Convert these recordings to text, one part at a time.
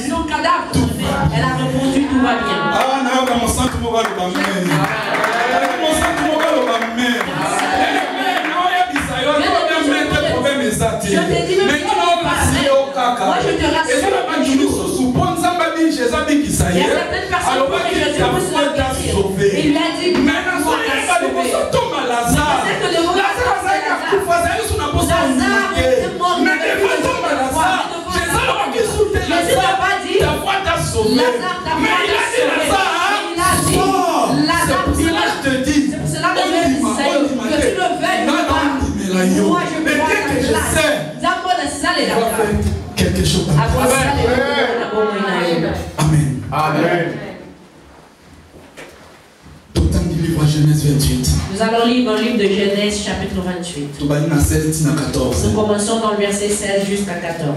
son cadavre, elle a répondu tout va bien. Je te dis même moi je te rassure. Il y a certaines personnes pour qui Jésus vous sauver. Il lui a dit maintenant sois sauvé. C'est que le mot Lazare était mort. Jésus n'a pas dit Lazare t'a sauvé. Il a dit Lazare, c'est pour cela que je dis que tu le veuilles ou pas. Moi je peux voir quelque chose. Amen. Amen. Genèse 28. Nous allons lire dans le livre de Genèse chapitre 28. Nous commençons dans le verset 16 jusqu'à 14.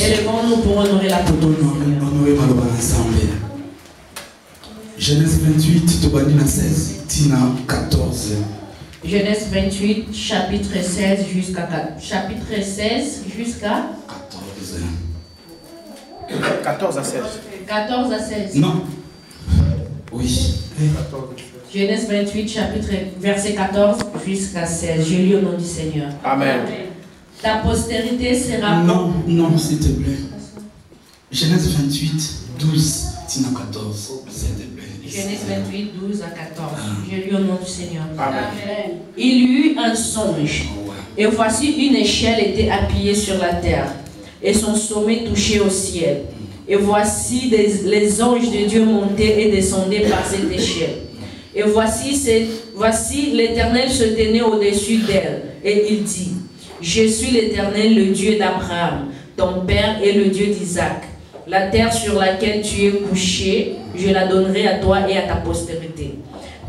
Élevons-nous pour honorer la parole. Genèse 28, 16, 14. Genèse 28, chapitre 16 jusqu'à 14. Chapitre 16 jusqu'à 14 à 16. 14 à 16. Non. Oui. Genèse 28, chapitre verset 14 jusqu'à 16. Je lis au nom du Seigneur. Amen. Ta postérité sera... Non, non, s'il te plaît. Genèse 28, 12, 14, s'il te plaît. Genèse 28, 12 à 14. Je lis au nom du Seigneur. Amen. Il eut un songe. Et voici une échelle était appuyée sur la terre. Et son sommet touchait au ciel. Et voici les anges de Dieu montaient et descendaient par cette échelle. Et voici l'Éternel se tenait au-dessus d'elle. Et il dit, je suis l'Éternel, le Dieu d'Abraham, ton père et le Dieu d'Isaac. La terre sur laquelle tu es couché, je la donnerai à toi et à ta postérité.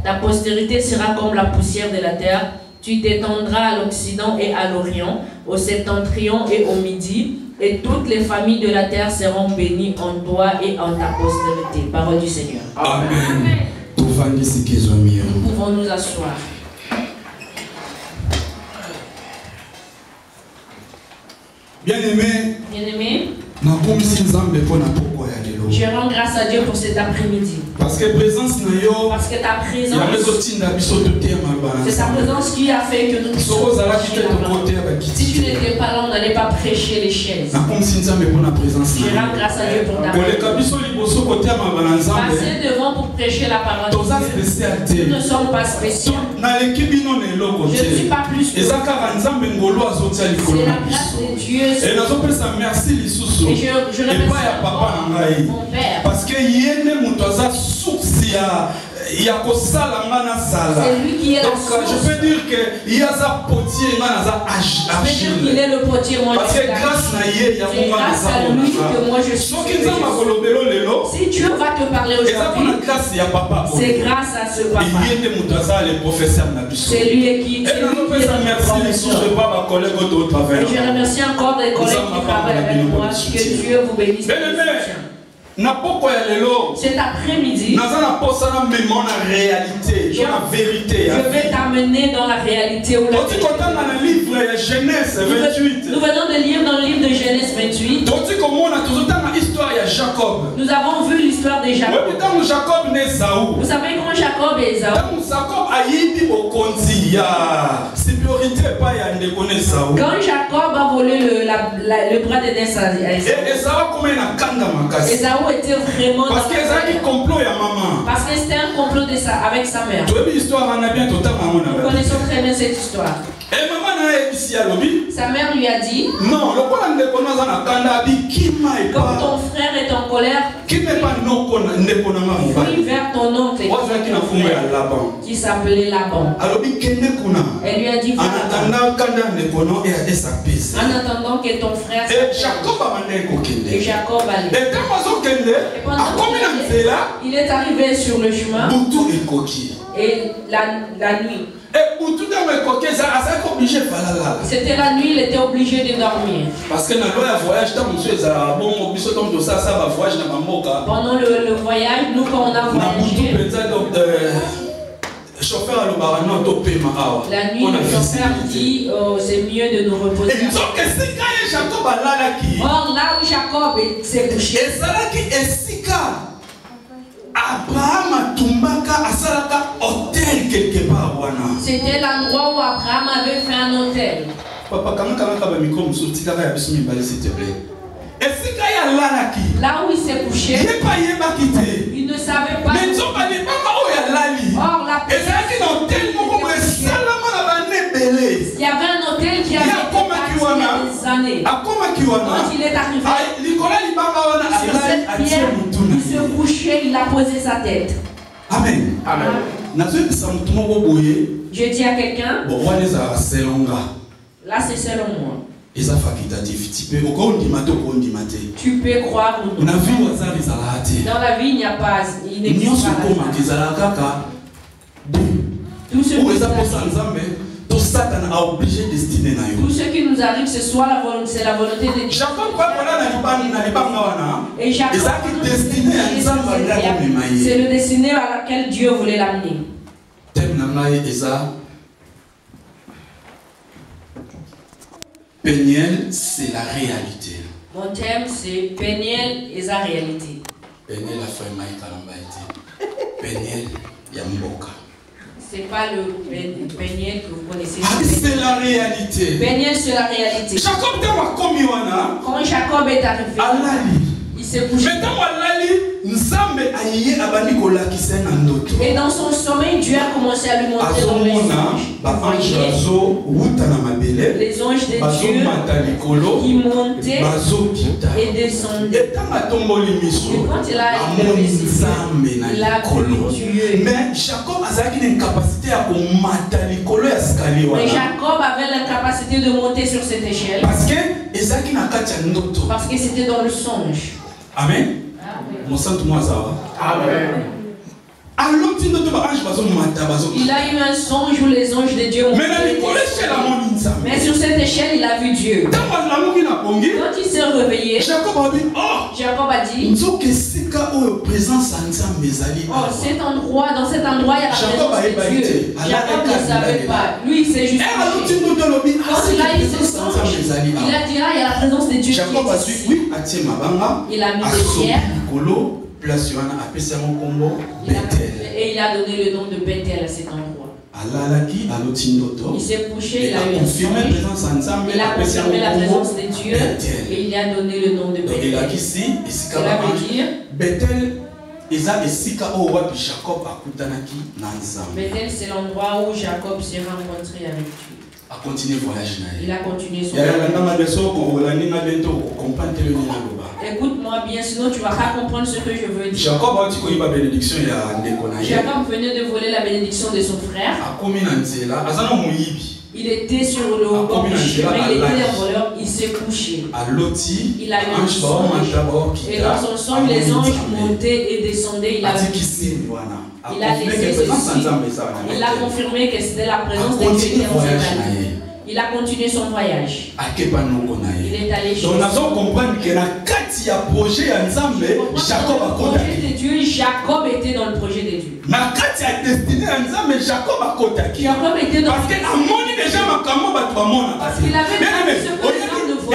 Ta postérité sera comme la poussière de la terre. Tu t'étendras à l'Occident et à l'Orient, au septentrion et au Midi. Et toutes les familles de la terre seront bénies en toi et en ta postérité. Parole du Seigneur. Amen. Nous pouvons nous asseoir. Bien-aimé. Bien-aimé. Je rends grâce à Dieu pour cet après-midi. Parce que ta présence, c'est sa présence qui a fait que nous soyons. Si tu n'étais pas là, on n'allait pas prêcher les chaises. Je rends grâce à Dieu pour ta présence. Passer devant pour prêcher la parole de Dieu. Nous ne sommes pas spéciaux. Je ne suis pas plus que vous. C'est la grâce de Dieu. Et je remercie mon Père. Parce que il y a que ça la c'est lui qui est donc je peux dire que il y a ça potier il est le potier moi parce que grâce à lui que moi je suis. Si Dieu va te parler aujourd'hui, c'est grâce à ce papa. C'est lui qui est je remercie encore des collègues qui travaillent avec moi. Que Dieu vous bénisse. Cet après-midi, je vais t'amener dans la réalité. Nous venons de lire dans le livre de Genèse 28. Nous avons vu l'histoire de Jacob. Vous savez comment Jacob et Esaü. Quand Jacob a volé le bras d'Ésaü, Esaü était vraiment parce que c'était un complot de avec sa mère. Nous connaissons très bien cette histoire. Sa mère lui a dit, non, comme ton frère est en colère, fuis vers ton oncle qui s'appelait Laban. Elle lui a dit, en attendant que ton frère et Jacob allait. Et pendant il est arrivé sur le chemin et la nuit. C'était la nuit, il était obligé de dormir. Parce que pendant le voyage, nous quand on a voyagé, La nuit, le chauffeur dit c'est mieux de nous reposer. Or, là où Jacob s'est couché, c'était l'endroit où Abraham avait fait un hôtel. Papa, là où il s'est couché, il ne savait pas. Or, la il y avait un hôtel qui avait été bâti il y a des années. Quand il est arrivé sur cette pierre, il se couchait, il a posé sa tête. Amen. Amen. Je dis à quelqu'un, là c'est selon moi. Tu peux croire ou non. Dans la vie, il n'y a pas, il n'existe pas. Tout ce qui nous arrive, ce soit c'est la volonté de Dieu. Et Jacob, c'est le destiné à laquelle Dieu voulait l'amener. Peniel, c'est la réalité. Mon thème, c'est Peniel et sa réalité. Peniel a fait Peniel, Yamboka. C'est pas le Peniel que vous connaissez. C'est la réalité. Peniel, c'est la réalité. Quand Jacob est arrivé, il s'est couché. Et dans son sommeil, Dieu a commencé à lui montrer dans les anges. Les anges de Dieu qui montaient et descendaient. Et quand il a levé ses yeux, il a vu Dieu. Mais Jacob avait l'incapacité de monter sur cette échelle. Parce que c'était dans le songe. Amen. Amen. Il a eu un songe où les anges de Dieu ont mais sur cette échelle, il a vu Dieu. Quand il s'est réveillé, Jacob a dit cet endroit, dans cet endroit, il y a la présence de Dieu. Jacob ne savait pas. Lui, il s'est juste quand il a eu ce songe, il a dit il y a la présence de Dieu. Jacob a dit il a mis des pierres. Et il a donné le nom de Bethel à cet endroit. Il s'est couché, il a eu un songe. Il a confirmé la présence de Dieu et il a donné le nom de Bethel. Cela veut dire Bethel, c'est l'endroit où Jacob s'est rencontré avec Dieu. Il a continué son voyage. Écoute-moi bien, sinon tu ne vas pas comprendre ce que je veux dire. Jacob venait de voler la bénédiction de son frère. Il était sur le bord du chemin, il était un voleur, il s'est couché. Il a eu un songe. Et dans son songe, les anges montaient et descendaient. Il a vu. Il a laissé ceci. Il a confirmé que c'était la présence de Dieu qui dans cette année. Il a continué son voyage. Il est allé chez Dieu. Jacob était dans le projet de Dieu. Jacob était dans parce qu'il avait ce programme de voix.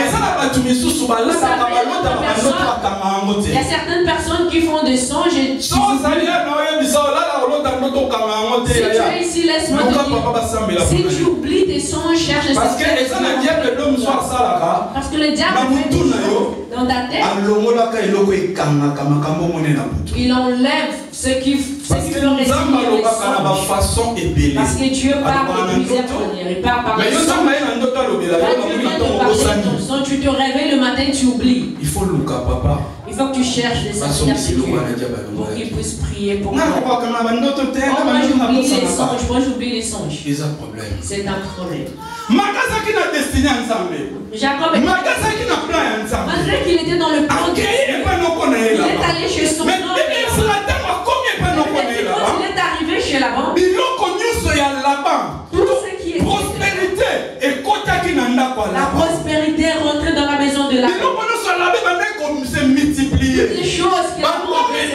Il y a certaines personnes qui font des songes et si tu es ici, laisse-moi te dire, si tu oublies tes songes, cherche parce que le diable fait dans ta tête, il enlève ce qui peut résister les songes. Parce que Dieu parle de plusieurs manières. Il parle par les songes. Tu te réveilles le matin, tu oublies. Il faut que tu cherches des certitudes pour qu'ils puissent prier pour toi. Moi j'oublie les songes. C'est un problème. Jacob malgré qu'il était dans le plan de Dieu, il est allé chez son frère. Quand il est arrivé chez Laban, tout ce qui est prospérité, la prospérité est rentrée dans la maison de Laban. Toutes les choses qui ont été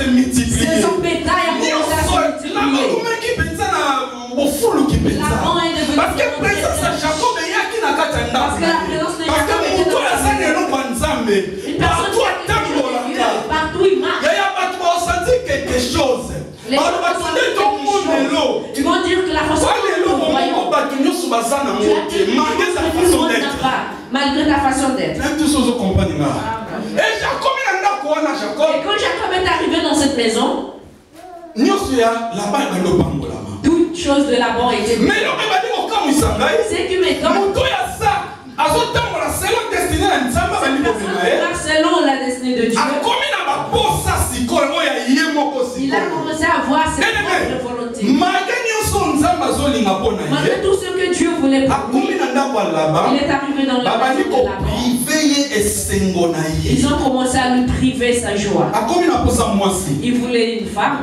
multipliées, c'est son bétail a commencé à se multiplier. partout il marche. Quelque chose. Les gens ils vont dire que la façon dont nous voyons, malgré ta façon d'être. Et quand Jacob est arrivé dans cette maison, toute chose de Laban était bonne. C'est que maintenant, selon la destinée de Dieu, il a commencé à voir ses propres volontés. Malgré tout ce que Dieu voulait pour lui, il est arrivé dans la maison de Laban. Ils ont commencé à lui priver sa joie. Il voulait une femme.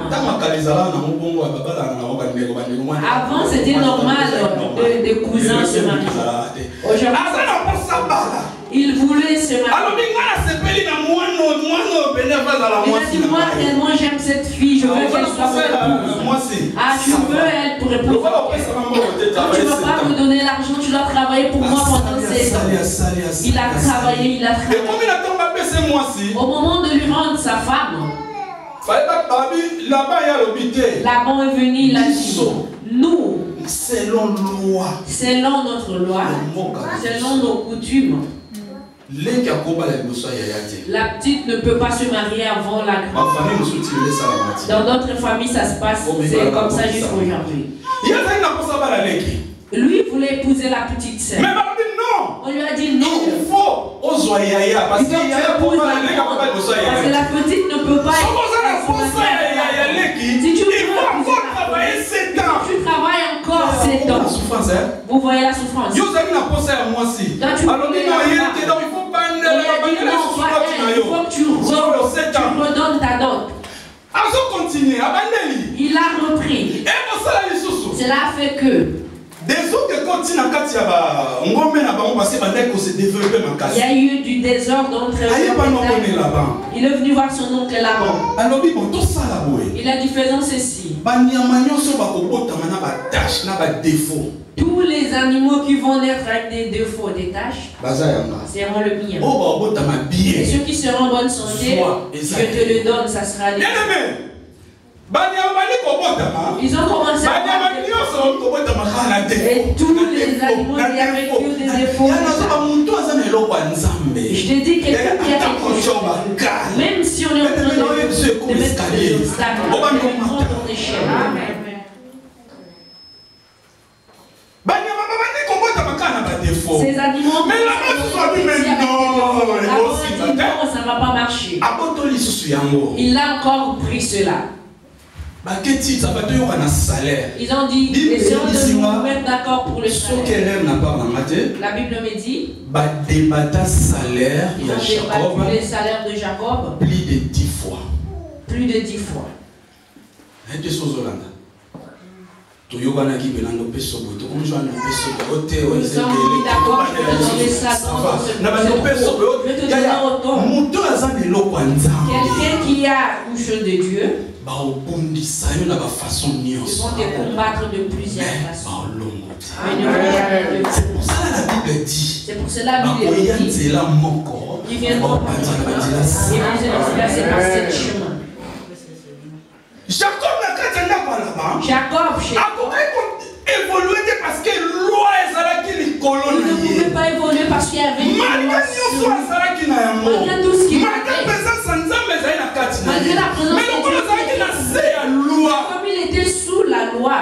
Avant, c'était normal de cousins se marier. Aujourd'hui, il voulait se marier. Il a dit, moi tellement j'aime cette fille, je veux qu'elle soit mon épouse. Ah, tu veux elle pour épouser. Quand tu ne veux pas me donner l'argent, tu dois travailler pour moi pendant 16 ans. Il a travaillé, il a travaillé. Au moment de lui rendre sa femme, Laban est venu, il a dit, nous, selon notre loi, selon nos coutumes, la petite ne peut pas se marier avant la grande. Dans d'autres familles, ça se passe, c'est comme ça jusqu'à aujourd'hui. Lui voulait épouser la petite sœur. On lui a dit non. Il faut parce que la petite ne peut pas si tu travailles encore 7 ans, vous voyez la souffrance. Il faut que tu redonnes ta dot. Il a repris. Cela a fait que il y a eu du désordre entre eux. Il est venu voir son oncle Laban. Il a dit faisons ceci. Tous les animaux qui vont naître avec des défauts, des taches, seront le mien. Et ceux qui seront en bonne santé, je te le donne, ça sera les. Ils ont commencé à et tous les animaux qui avaient eu des défauts. Je te dis quelqu'un qui a quelque chose, même si on est en train de mettre des obstacles, on va prendre ton échelle. Ces animaux, mais non, ça ne va pas marcher. Il a encore pris cela. Ils ont dit, essayons de nous mettre d'accord pour le salaire. La Bible me dit, ils ont débattu les salaires de Jacob plus de 10 fois. Plus de 10 fois. Nous sommes d'accord, je vais donner ça quelqu'un qui a une chose de Dieu, ils vont te combattre de plusieurs façons. C'est pour cela que la Bible dit, ils viendront par cette chemin. Jacob, parce que loi il ne pouvait pas évoluer parce qu'il y avait une loi. Malgré tout ce qu'il a fait, malgré la présence de Dieu, comme il était sous la loi,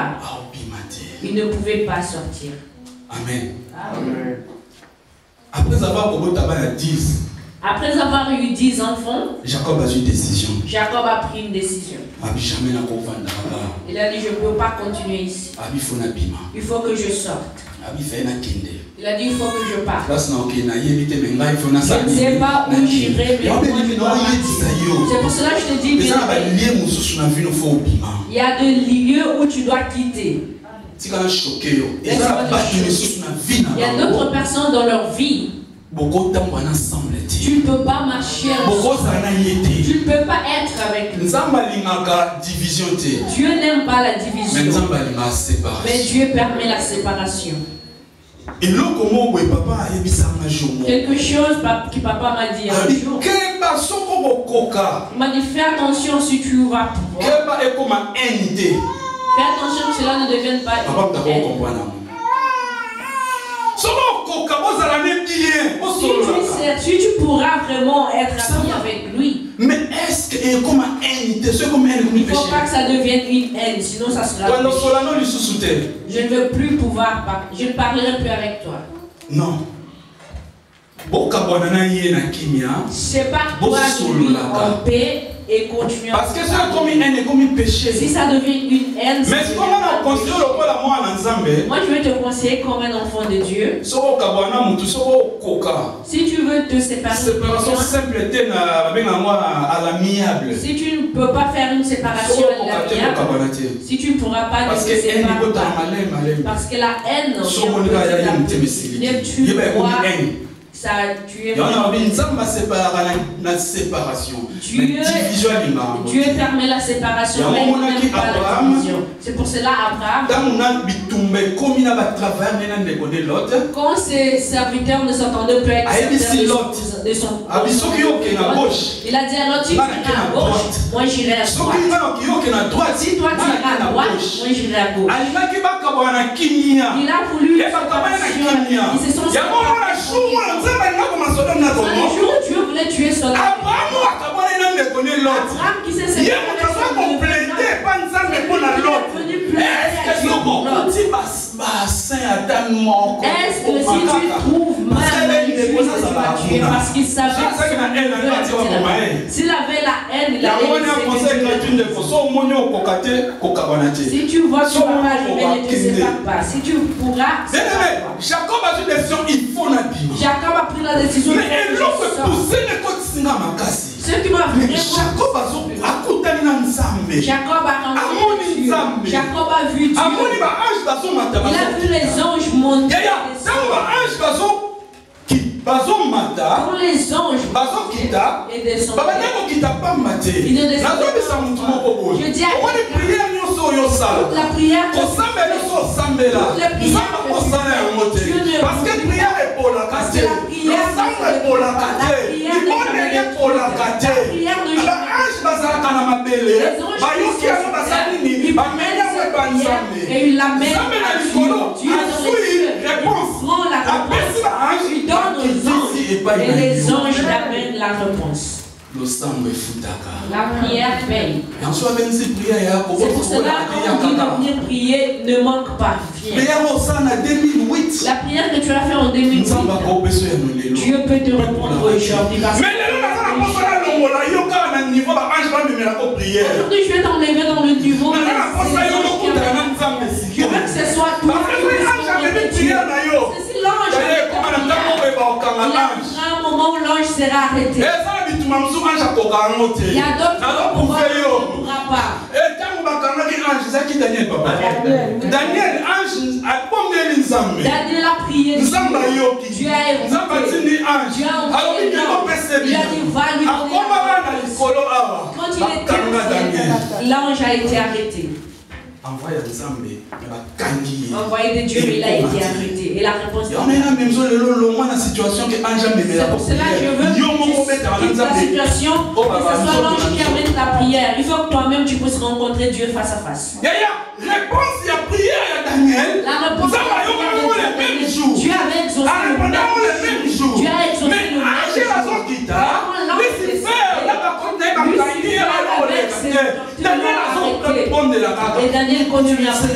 il ne pouvait pas sortir. Amen. Amen. Après avoir eu 10 enfants, Jacob a eu une décision. Jacob a pris une décision. Il a dit, je ne peux pas continuer ici. Il faut que je sorte. Il a dit, il faut que je parte. Je ne sais pas où j'irai, mais c'est pour cela que je te dis, il y a des lieux où tu dois quitter. Il y a d'autres personnes dans leur vie. Tu ne peux pas marcher ensemble. Tu ne peux pas être avec lui. Dieu n'aime pas la division. Mais Dieu permet la séparation. Quelque chose que papa m'a dit un jour. Il m'a dit fais attention si tu vas pouvoir. Fais attention que cela ne devienne pas une haine. Si tu pourras vraiment être ami avec lui. Mais est-ce que comme une haine, il ne faut pas que ça devienne une haine, sinon ça sera péché. Je ne veux plus pouvoir parler. Je ne parlerai plus avec toi. Non. C'est pas toi lui en paix et continuer. Parce que c'est comme une haine et comme un péché. Si ça devient une haine, mais comment on considère le moi je vais te conseiller comme un enfant de Dieu. Si tu veux te séparer, séparation simple était à l'amiable. Si tu ne peux pas faire une séparation à l'amiable, si tu ne pourras pas te séparer, parce que la haine, ça, tu es Dieu permet la séparation, mais il n'aime pas la division. C'est pour cela Abraham, quand ses serviteurs ne s'entendaient plus avec de son il a dit à Lot, tu iras à gauche, moi j'irai à droite. Si toi tu iras à droite, moi j'irai à gauche. Il a voulu une séparation. Ils se sont séparés. Le jour où Dieu voulait tuer son Abraham qui s'est séparé est-ce que si tu trouves mal parce qu'il savait s'il avait la haine, il allait si tu vois tu vas pas arriver, ne te sépare pas. Si tu pourras, Jacob a une décision, il faut la dire. Jacob a pris la décision. Mais elle l'a poussé le côté ce qui m'a vraiment Jacob a rencontré Jacob a vu Dieu. Il a vu les anges monter. Quand les anges et descendent, ils ne descendent pas. Je dis à toute la prière et il l'amène à Dieu dans les cieux. Il prend la réponse, il donne aux anges et les anges l'amènent la réponse. La prière paye. C'est pour cela qu'on dit de venir prier ne manque pas. La prière que tu as fait en 2008, Dieu peut te répondre aujourd'hui. Aujourd'hui, je vais t'enlever dans le niveau. Je veux que ce soit toi. C'est si l'ange. Il y a un moment où l'ange sera arrêté. Il y a d'autres qui ne pourra pas. Daniel a prié. Dieu a écouté. Dieu a envoyé l'ange. Il a dit va lui donner. Quand il était l'ange a été arrêté. Envoyé de Dieu, il a été arrêté. Et la réponse est c'est pour cela que je veux que la situation, que ce soit l'ange qui amène ta prière. Il faut que toi-même tu puisses rencontrer Dieu face à face. La réponse Dieu avait exaucé le même jour. Dieu a exaucé le même et Daniel continue à prier.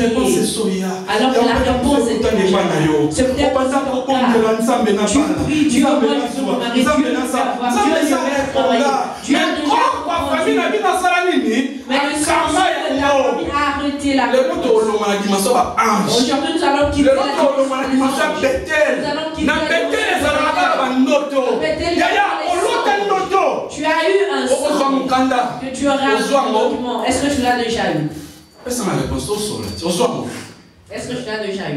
Alors que la réponse est c'est peut-être pas ça pour tu pries, Dieu va Dieu mais le Seigneur a arrêté la réponse. Aujourd'hui nous allons quitter tu as eu un son que tu auras un document. Est-ce que tu l'as déjà eu? Est-ce que tu l'as déjà eu?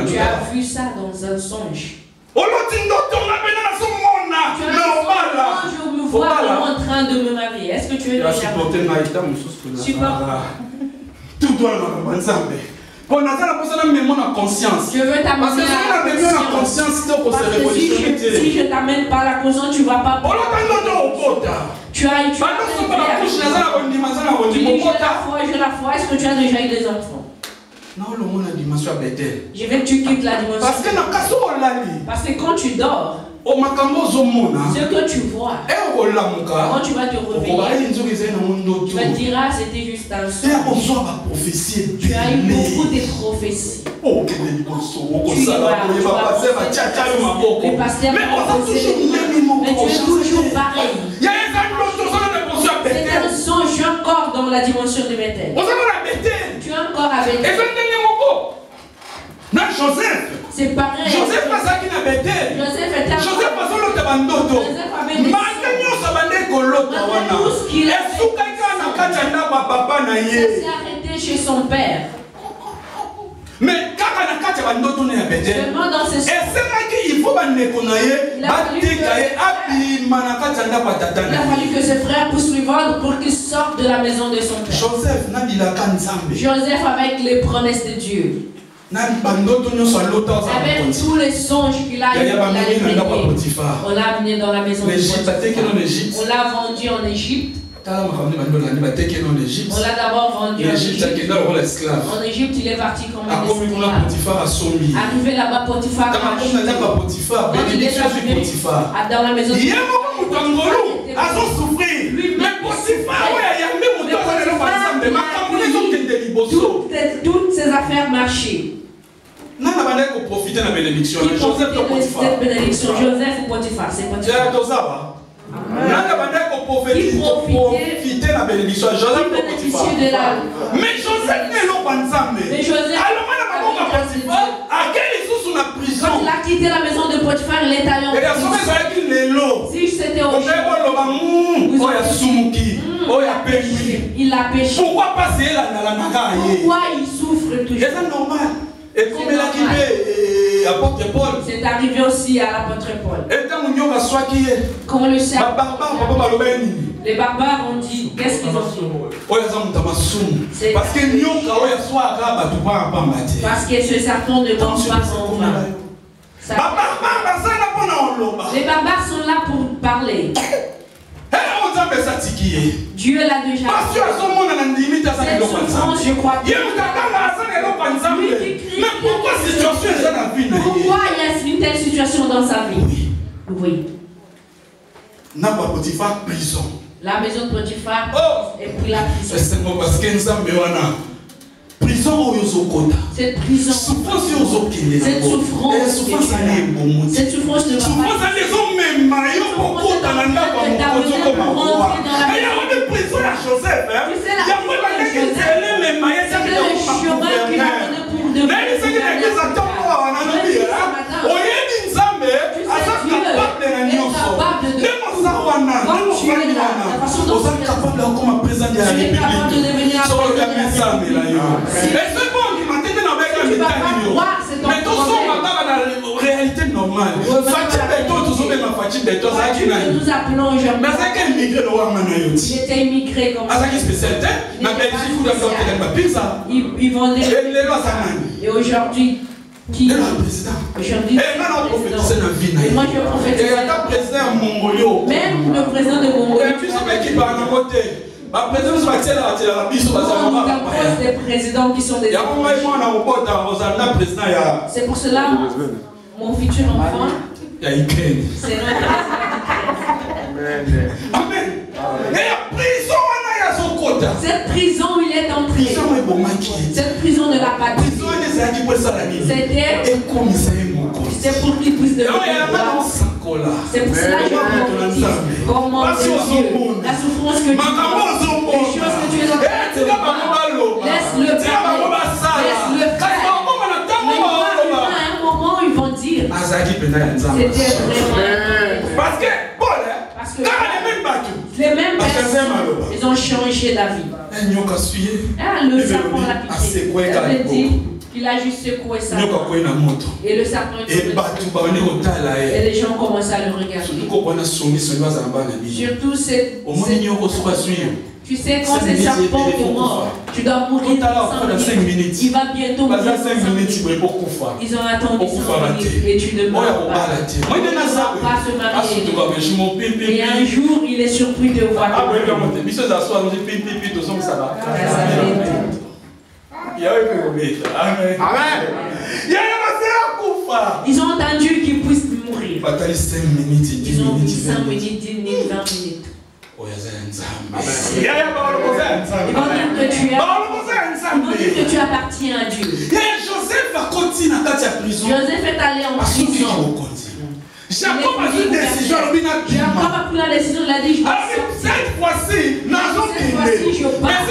Tu as vu ça dans un songe. Tu as je me vois en train de me marier. Est-ce que tu es déjà marié? Je veux t'amener à la conscience. Parce que si je t'amène par la conscience, tu ne vas pas. Tu as eu la foi. Est-ce que tu as déjà eu des enfants? Je veux que tu quittes la dimension. Parce que quand tu dors, ce que tu vois, quand tu vas te réveiller, tu vas te dire, ah, c'était juste un songe. Tu as eu beaucoup de prophéties. Les pasteurs, mais tu es toujours pareil. C'est un songe encore dans la dimension de Bethel. Tu es encore avec c'est pareil. Joseph était s'est arrêté chez son père. Mais seulement dans ses il a fallu que ses frères puissent lui vendre pour qu'il sorte de la maison de son père. Joseph avec les promesses de Dieu. Avec tous les songes qu'il a eu, on l'a amené dans la maison de Potiphar. On l'a vendu en Égypte. On l'a d'abord vendu en Égypte. En Égypte, il est parti comme un esclave. Arrivé là-bas, Potiphar a acheté. Quand il est arrivé dans la maison de toutes ses affaires marchaient. Profiter de la bénédiction. Joseph ou Potiphar, c'est Potiphar. Il profitait de la bénédiction. Mais Joseph n'est pas ensemble. Quand il a quitté la maison de Potiphar, il est allé en prison. Si c'était au il a péché. Pourquoi passer là? Pourquoi il souffre toujours? C'est normal. Et comme il a quitté l'apôtre Paul, c'est arrivé aussi à l'apôtre Paul. Quand le serpent, les barbares ont dit, qu'est-ce qu'ils ont dit? Parce que ce serpent ne pense pas en vain. Les barbares sont là pour parler. Dieu l'a déjà dit. Cette souffrance, je crois. Mais pourquoi il y a une telle situation dans sa vie? Oui. La maison de Potiphar et puis la prison. Cette prison, cette souffrance ne va pas. Réalité normale. Nous appelons aujourd'hui. Il était immigré comme ça. Il vendait. Et aujourd'hui, qui aujourd'hui, et moi je prophétise. Même le président de Mongolie. Des présidents qui sont des c'est pour cela mon futur enfant c'est notre Amen. Cette prison où il est entré, cette prison ne l'a pas dit. C'est pour qu'il puisse devenir. C'est pour cela que je dis comment la souffrance que tu as, les choses que tu es en train de faire, laisse-le faire. Mais à un moment ils vont dire c'était vraiment. Parce que les mêmes personnes, ils ont changé la vie. Le serpent l'a piqué. Elle dit qu'il a juste secoué ça. Et le serpent est tombé. Et les gens commencent à le regarder. Surtout tu sais quand c'est serpent est mort, tu dois mourir 5 minutes. Il va bientôt mourir 5 minutes. Ils ont attendu 5 minutes et tu ne meurs pas. Tu ne vas pas se marier. Et un jour, il est surpris de voir. Ils ont entendu qu'ils puissent mourir. Ils ont dit 5 minutes, 10 minutes, 20 minutes. Ils vont dire que tu appartiens à Dieu. Joseph est allé en prison. Jacob a pris la décision, il a dit cette fois-ci, je pars.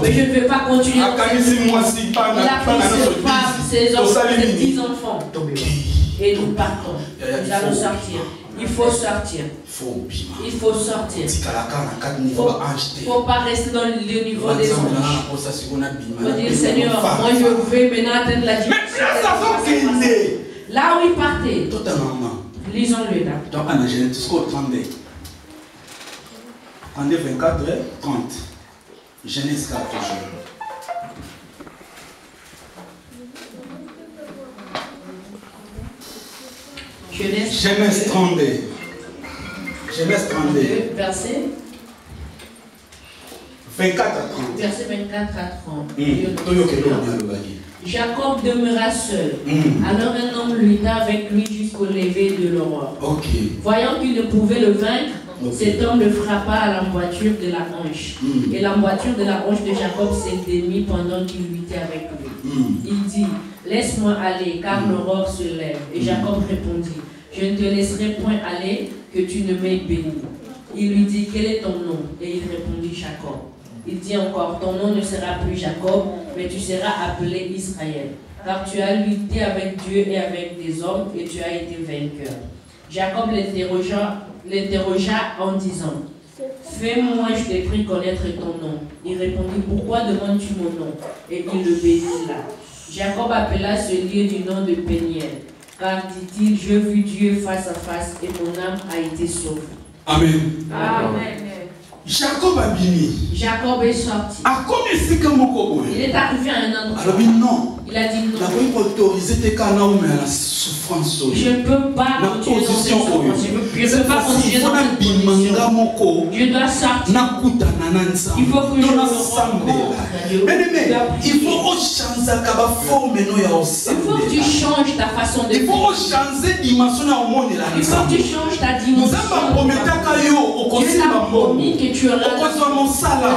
Mais je ne vais pas continuer. Il a pris ses femmes, ses enfants, ses petits-enfants. Et nous partons. Nous allons sortir. Il faut sortir. Il faut sortir. Il ne faut pas rester dans le niveau des anges. Il faut dire Seigneur, moi je vais maintenant atteindre la dimension. Là où il partait. Lisons-le là. Donc en Genèse 32. 32, 24, 30. Genèse 4 toujours. Genèse 32. Genèse 32. Verset 24 à 30. Verset 24 à 30. Jacob demeura seul. Alors un homme lutta avec lui jusqu'au lever de l'aurore. Voyant qu'il ne pouvait le vaincre, cet homme le frappa à l'emboîture de la hanche. Et l'emboîture de la hanche de Jacob s'éteignit pendant qu'il luttait avec lui. Il dit, laisse-moi aller, car l'aurore se lève. Et Jacob répondit, je ne te laisserai point aller, que tu ne m'aies béni. Il lui dit, quel est ton nom? Et il répondit, Jacob. Il dit encore, ton nom ne sera plus Jacob, mais tu seras appelé Israël. Car tu as lutté avec Dieu et avec des hommes, et tu as été vainqueur. Jacob l'interrogea en disant, fais-moi, je t'ai pris connaître ton nom. Il répondit, pourquoi demandes-tu mon nom? Et il le bénit là. Jacob appela ce lieu du nom de Péniel, car dit-il, je vis Dieu face à face et mon âme a été sauvée. Amen. Amen. Jacob a béni. Jacob est sorti. Il est arrivé à un endroit. Il a dit non. Je ne peux pas continuer dans cette souffrance. Je ne peux pas continuer dans cette position. Je dois sortir. Il faut que je me rencontre. Il faut que tu changes ta façon de vivre. Il faut que tu changes ta dimension. Dieu t'a promis que tu auras du travail.